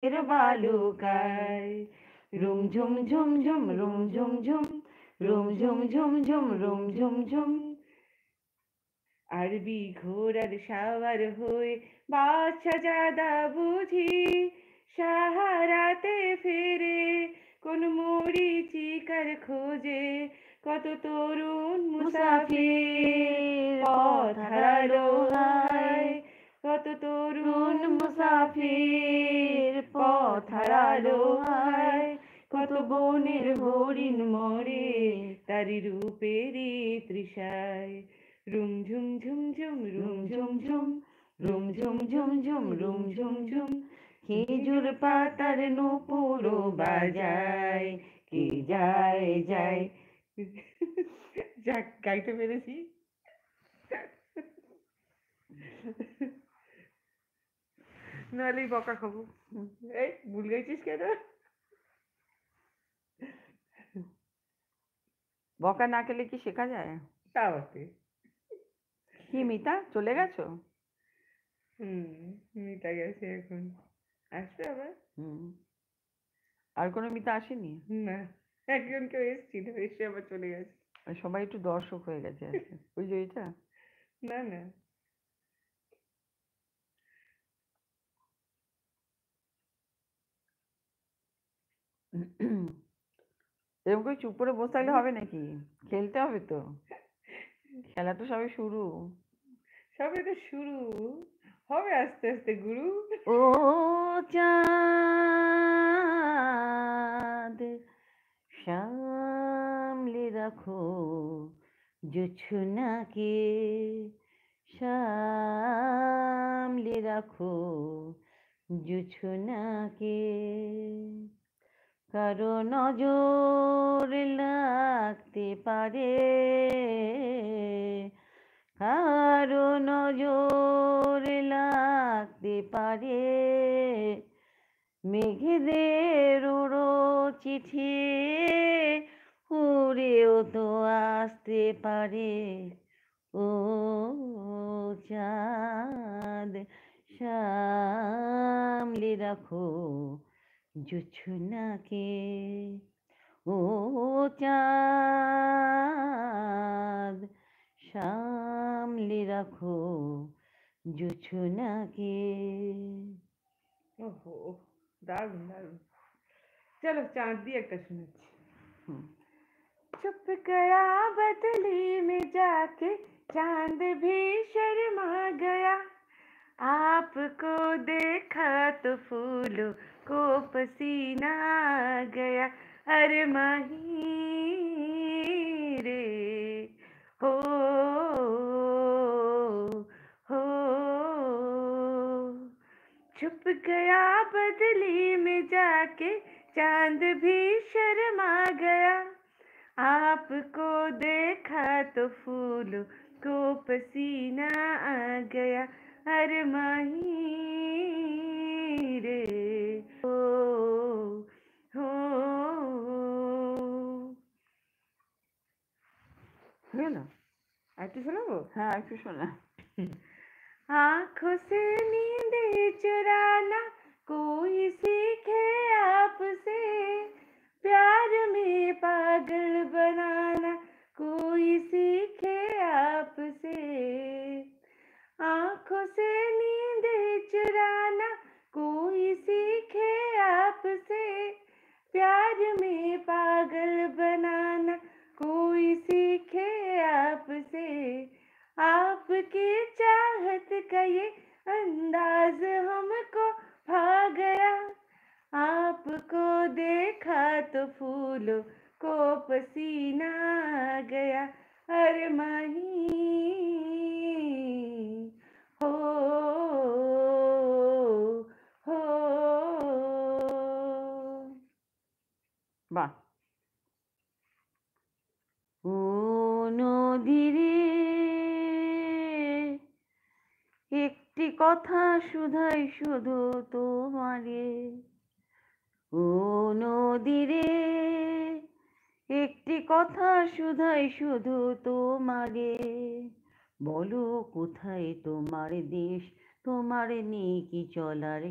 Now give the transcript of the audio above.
এর বালুকায় রুম ঝুম ঝুম ঝুম রুম ঝুম ঝুম রুম ঝুম ঝুম ঝুম রুম ঝুম ঝুম। আরবি ঘোড়ার সাওয়ার হয়ে বাদশা জাদা বুঝি সাহারাতে ফেরে, কোন মরীচিকার খোঁজে কত তরুণ মুসাফির পথ হারালো হায়, কত তরুণ মুসাফির পথ হারালো হায়, কত বনের হরিণ মরে তারি রূপেরই তৃষায়। রুম ঝুম ঝুম ঝুম রুম ঝুম ঝুম রুম ঝুম ঝুম ঝুম রুম ঝুম ঝুম। খেজুর পাতার নূপুর বাজায় কে যায় যায়। যাক, গাইতে পেরেছি। নাহলেই বকা খাবো। এই ভুল গাইছিস কেন? বকা না খেলে কি শেখা যায়? তা বটে। কি মিতা, চলে গেছো? মিটা গেছে এখন, আসবে আবার। আর কোনো মিতা আসেনি? না, একজন কেউ এসেছিল, এসে আবার চলে গেছে। সবাই একটু দর্শক হয়ে গেছে আজকে, ওই যে এটা। না না, এরকম করে চুপ করে বসে থাকলে হবে নাকি? খেলতে হবে তো, খেলা তো সবে শুরু। সবে তো শুরু, হবে আস্তে আস্তে গুরু। ও চাঁদ সামলে রাখো জোছনাকে, সামলে রাখো জোছনাকে, কারো নজর লাগতে পারে, কারো নজর লাগতে পারে, মেঘেদের উড়ো চিঠি উড়েও তো আসতে পারে। ও চাঁদ সামলে রাখো জোছনাকে, ও চাঁদ সামলে রাখো জোছনাকে। ওহো, দারুণ দারুণ। চলো চাঁদ দিয়ে একটা শোনাচ্ছি। चुप गया बदली में जाके चांद भी शर्मा गया, आपको देखा तो फूलों को पसीना आ गया। अरे माही रे हो हो, छुप गया बदली में जाके चांद भी शर्मा गया, आपको देखा तो फूलों को पसीना आ गया। अरे माही रे हो हो। হয়ে গেল? আর একটু শোনাবো? হ্যাঁ, একটু শোনা। आंखों से नींदे चुराना कोई सीखे आपसे, प्यार में पागल बनाना कोई सीखे आपसे। आंखों से नींद चुराना कोई सीखे आपसे, प्यार में पागल बनाना कोई सीखे आपसे। आपकी चाहत का ये अंदाज हमको भा गया, आपको देखा तो फूलों को पसीना आ गया। अरे माही हो हो। বাহ। ও নদীরে একটি কথা শুধাই শুধু তোমারে, ও নদীরে একটি কথা শুধাই শুধু তোমারে, বলো কোথায় তোমার দেশ, তোমার নেই কি চলার